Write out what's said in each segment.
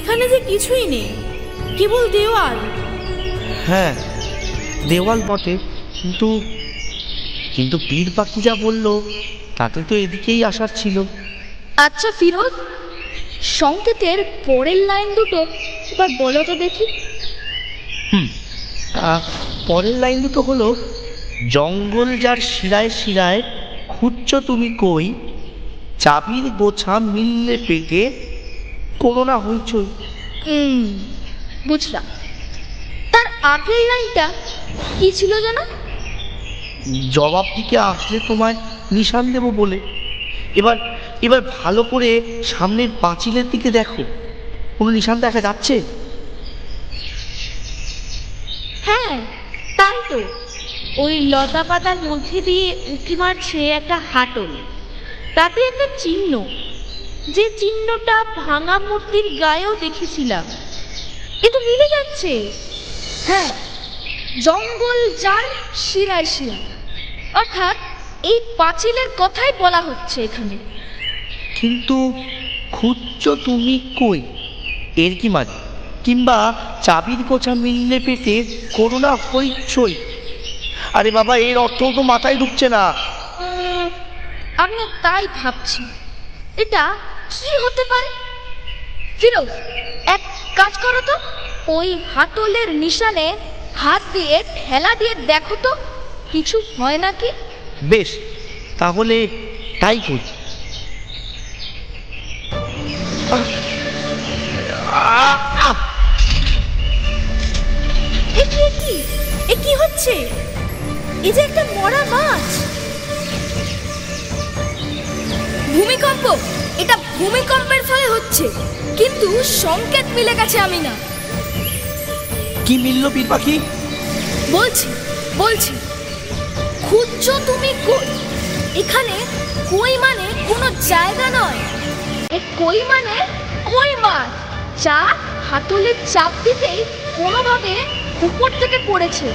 এখানে যে কিছুই নেই, কেবল দেওয়াল। হ্যাঁ, দেওয়াল বটে, কিন্তু কিন্তু পীর পাখি যা বললো তাতে তো এদিকেই আসার ছিল। আচ্ছা ফিরোজ, সংকেতের পরের লাইন দুটো এবার বলো তো দেখি। পরের লাইন দুটো হলো, জঙ্গল যার শিরায় শিরায় খুঁজছ তুমি কই, চাবির গোছা মিললে পেটে কোনো না হইচই। বুঝলাম। তার আগের লাইনটা কি ছিল যেন? জবাব দিকে আসলে তোমায় নিশান দেব বলে। এবার এবার ভালো করে সামনের পাঁচিলের দিকে দেখো, কোনো নিশান দেখা যাচ্ছে? হ্যাঁ, তাই তো। ওই লতা পাতার মধ্যে দিয়ে উঁকি মারছে একটা হাতল, তাতে একটা চিহ্ন, যে চিহ্নটা ভাঙা মূর্তির গায়েও দেখেছিলাম। এ তো মিলে যাচ্ছে। হ্যাঁ, জঙ্গল যার শিরায় শিরায়, অর্থাৎ এই পাঁচিলের কথাই বলা হচ্ছে এখানে। কিন্তু খুঁজছ তুমি কই এর কি মানে? কিংবা চাবির গোছা মিললে পেটে করোনা হইচই? আরে বাবা, এর অর্থ তো মাথায় ঢুকছে না। আমি তাই ভাবছি, এটা কি হতে পারে। ফিরোজ, এক কাজ করো তো, ওই হাতলের নিশানে হাত দিয়ে ঠেলা দিয়ে দেখো তো কিছু হয় নাকি। বেশ, তাহলে তাই করি। এ কি হচ্ছে? এই যে একটা মরা মাছ। ভূমিকম্প, এটা ভূমিকম্পের ফলে হচ্ছে, কিন্তু সংকেত মিলে গেছে। আমি না, কি মিলল পীর পাখি? বলছি বলছি খুঁজছো তুমি কই। এখানে কই মানে কোনো জায়গা নয়, কই মানে কই মাছ, যা হাতলের চাপ দিতেই কোনোভাবে উপর থেকে পড়েছে।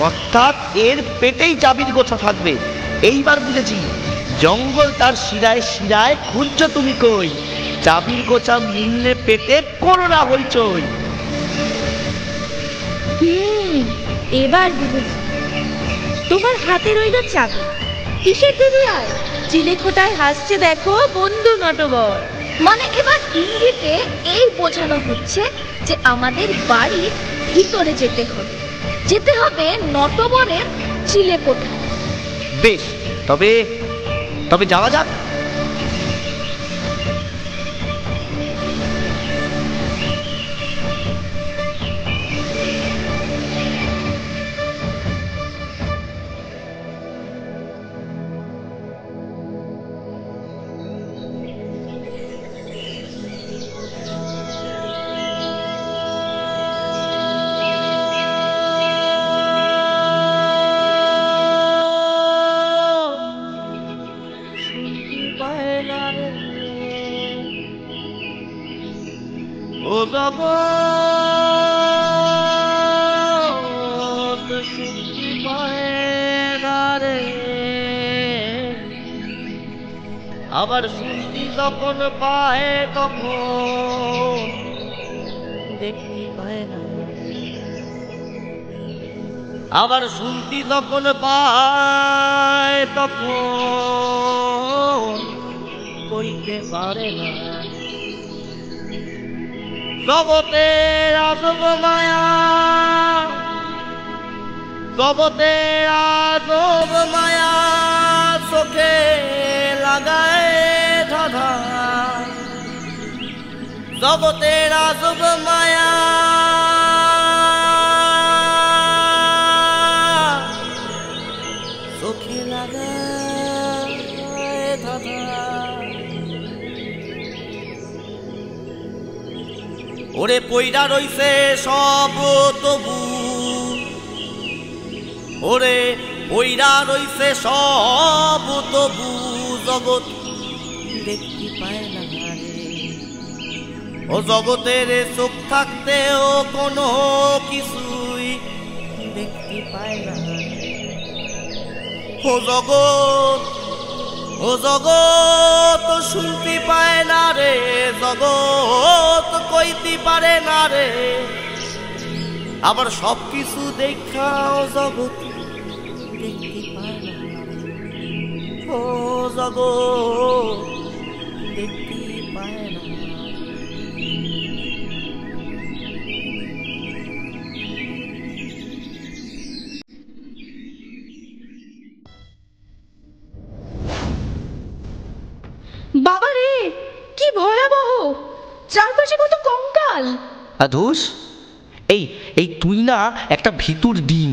অর্থাৎ এর পেটেই চাবির গোছা থাকবে। এইবার বুঝেছি, জঙ্গল তার শিরায় শিরায় খুঁজছ তুমি কই, চাবির গোছা মিললে পেটে করোনা হইচই। এবার বুঝেছি। তোমার হাতে রইল চাবি, কিসের দিদি? আর চিলেকোটায় হাসছে দেখো বন্ধু নটবর। মানে এবার ইঙ্গিতে এই বোঝানো হচ্ছে যে আমাদের বাড়ির ভিতরে যেতে হবে নটবরের চিলেকোঠা। বেশ, তবে তবে যাওয়া যাক। আবার শুনতি যখন পায় তখন দেখতে পায় না, আবার শুনতি যখন পায় তখন কইতে পারে না। জগতের আজব মায়া, জগতের আজব মায়া, চোখে লাগায় ধাঁধা। জগতের আজব মায়া, চোখে লাগায় ধাঁধা। ওরে পইড়া রইছে সব তবু, ওরে পইড়া রইছে সব তবু, জগৎ দেখতে পায় না রে। ও জগতের চোখ থাকতেও কোনো কিছুই দেখতে পায় না। ও জগৎ, ও জগৎ শুনতে পায় না রে, জগৎ কইতে পারে না রে, আবার সব কিছু দেখাও জগৎ দেখতে পায় না রে। ও জগৎ দেখতে পায় না। বাবা রে, কি ভয়াবহ! চারপাশে কত কঙ্কাল। ধুস, এই এই তুই না একটা ভিতুর ডিম।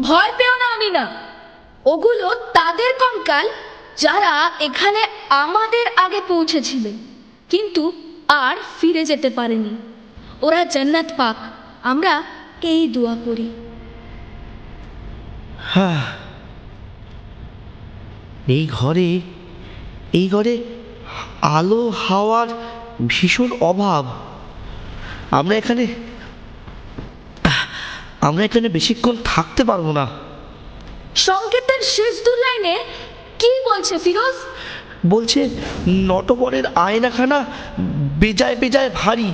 ভয় পেও না আমি না, ওগুলো তাদের কঙ্কাল যারা এখানে আমাদের আগে পৌঁছেছিলেন কিন্তু আর ফিরে যেতে পারেনি। ওরা জান্নাত পাক, আমরা এই দোয়া করি। হ্যাঁ, এই ঘরে আলো হাওয়ার ভীষণ অভাব। আমরা এখানে বেশিক্ষণ থাকতে পারবো না। সংকেতের শেষ দু লাইনে কি বলছে ফিরোজ? বলছে নটবরের আয়নাখানা বেজায় বেজায় ভারী,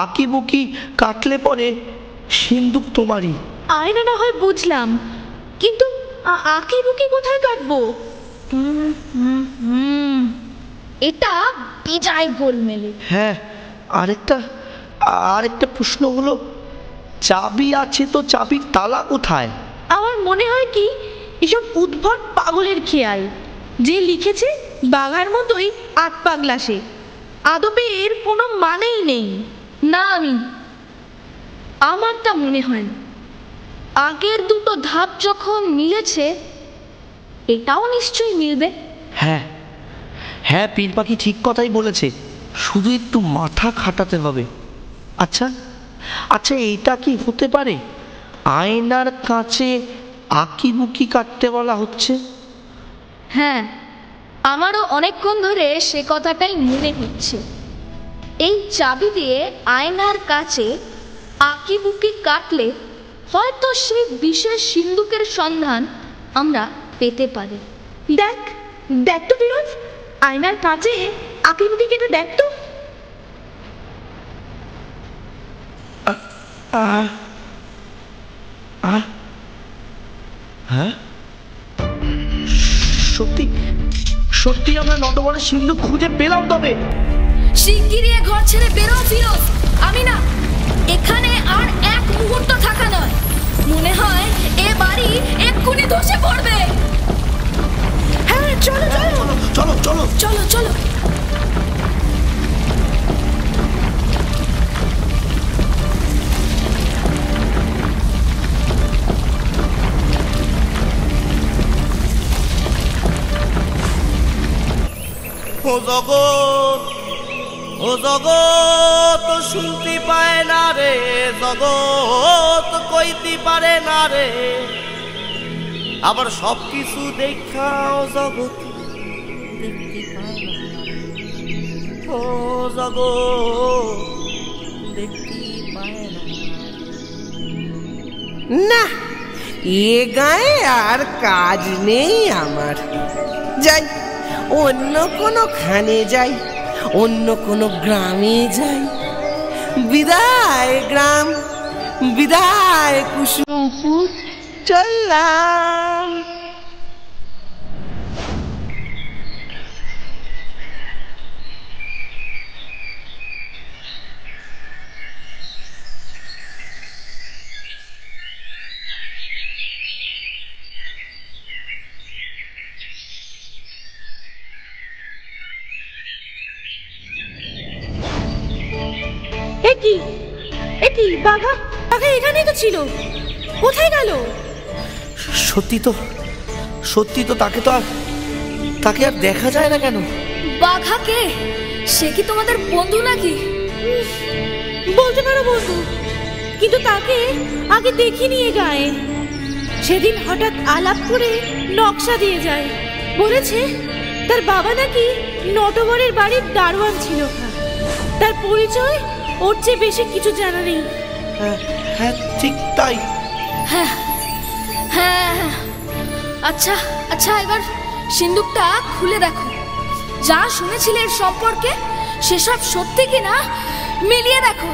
আঁকিবুকি কাটলে পরে সিন্দুক তোমারই। আয়না না হয় বুঝলাম, কিন্তু আঁকি বুকি কোথায় কাটবো? এটা বেজায় গোলমেলে। হ্যাঁ, আরেকটা প্রশ্ন হলো, চাবি আছে তো চাবির তালা কোথায়? আমার মনে হয় কি এসব উদ্ভট পাগলের খেয়াল। যে লিখেছে বাঘার মতোই আট পাগলা সে, আদপে এর কোনো মানেই নেই। না, আমারটা মনে হয় না। আগের দুটো ধাপ যখন মিলেছে এটাও নিশ্চয়ই মিলবে। হ্যাঁ হ্যাঁ, পীর পাখি ঠিক কথাই বলেছে, শুধু একটু মাথা খাটাতে হবে। আচ্ছা, এটা কি হতে পারে আয়নার কাছে আঁকিবুকি কাটতে বলা হচ্ছে? হ্যাঁ, আমারও অনেকক্ষণ ধরে সে কথাটাই মনে হচ্ছে। এই চাবি দিয়ে আয়নার কাছে আঁকিবুকি কাটলে হয়তো সেই বিশেষ সিন্দুকের সন্ধান আমরা পেতে পারি। দেখ তো ফিরোজ, আয়নার কাছে আঁকি বুকি কেটে দেখ তো। হ্যাঁ, সত্যি আমরা নটবরের সিন্ধুক খুঁজে পেলাম। তবে শিগগিরই ঘর ছেড়ে বেরো ফিরোজ। আমি না এখানে আর এক মুহূর্ত থাকা নয়, মনে হয় এ বাড়ি এক্ষুনি ধসে পড়বে। হ্যাঁ, চলো চলো চলো চলো চলো চলো। ও জগৎ, ও জগৎ শুনতে পায় না রে, জগৎ কইতে পারে না রে, আবার সব কিছু দেখাও জগৎ দেখতে পায় না রে। ও জগৎ দেখতে পায় না, এ গায়ে আর কাজ নেই আমার। যাই, অন্য কোনো খানে যাই, অন্য কোনো গ্রামে যাই। বিদায় গ্রাম, বিদায় কুসুমপুর, চললাম। একি বাঘা এখানেই তো ছিল, কোথায় গেল? সত্যি তো তাকে আর দেখা যায় না কেন? বাঘা কে? সে কি তোমাদের বন্ধু নাকি? বলতে পারো বন্ধু, কিন্তু তাকে আগে দেখিনি এ গায়ে। সেদিন হঠাৎ আলাপ করে নকশা দিয়ে যায়, বলেছে তার বাবা নাকি নটবরের বাড়ির দারোয়ান ছিল। তার পরিচয় ওর চেয়ে বেশি কিছু জানা নেই। হ্যাঁ, ঠিক তাই। হ্যাঁ হ্যাঁ, আচ্ছা আচ্ছা, এবার সিন্দুকটা খুলে দেখো। যা শুনেছিলে এর সম্পর্কে সেসব সত্যি কিনা মিলিয়ে দেখো।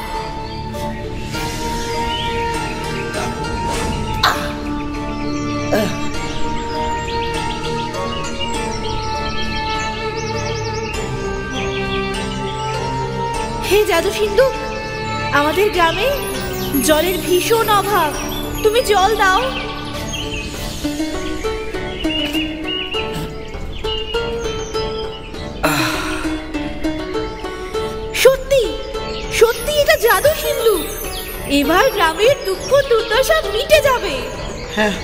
হে জাদু সিন্ধু, আমাদের গ্রামে জলের ভীষণ অভাব, তুমি জল দাও। সত্যি সত্যি এটা জাদু সিন্ধু, এবার গ্রামের দুঃখ দুর্দশা মিটে যাবে। হ্যাঁ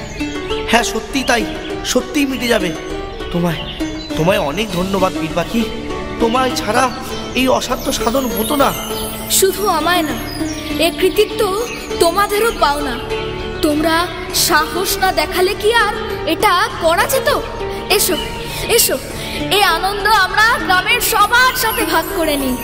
হ্যাঁ, সত্যি তাই, সত্যিই মিটে যাবে। তোমায় তোমায় অনেক ধন্যবাদ বীর পাখি, তোমায় ছাড়া এই অসাধ্য সাধন হতো না। শুধু আমায় না, এ কৃতিত্ব তোমাদেরও পাওনা। তোমরা সাহস না দেখালে কি আর এটা করা যেত? এসো এসো, এই আনন্দ আমরা গ্রামের সবার সাথে ভাগ করে নিই।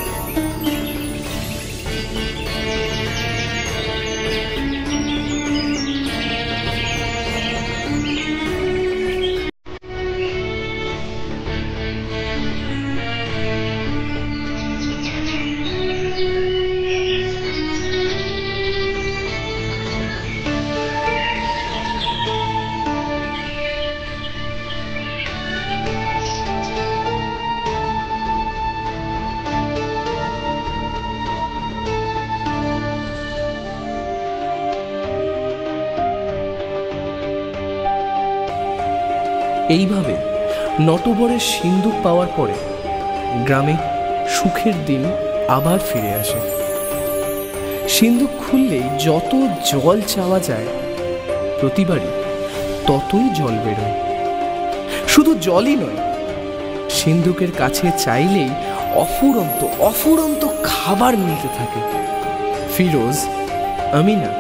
এইভাবে নটবরের সিন্দুক পাওয়ার পরে গ্রামে সুখের দিন আবার ফিরে আসে। সিন্দুক খুললেই যত জল চাওয়া যায় প্রতিবারই ততই জল বেরোয়। শুধু জলই নয়, সিন্দুকের কাছে চাইলেই অফুরন্ত অফুরন্ত খাবার মিলতে থাকে। ফিরোজ, আমিনা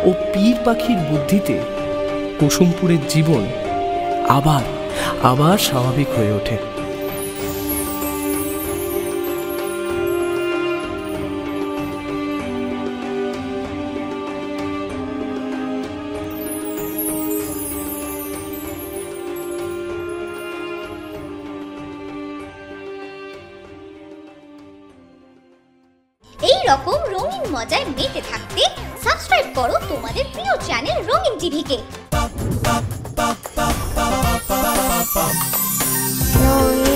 ও পীর পাখির বুদ্ধিতে কুসুমপুরের জীবন আবার আবার স্বাভাবিক হয়ে ওঠে। এই রকম রঙিন মজায় মেতে থাকতে সাবস্ক্রাইব করো তোমাদের প্রিয় চ্যানেল রঙিন টিভিকে। রঙিন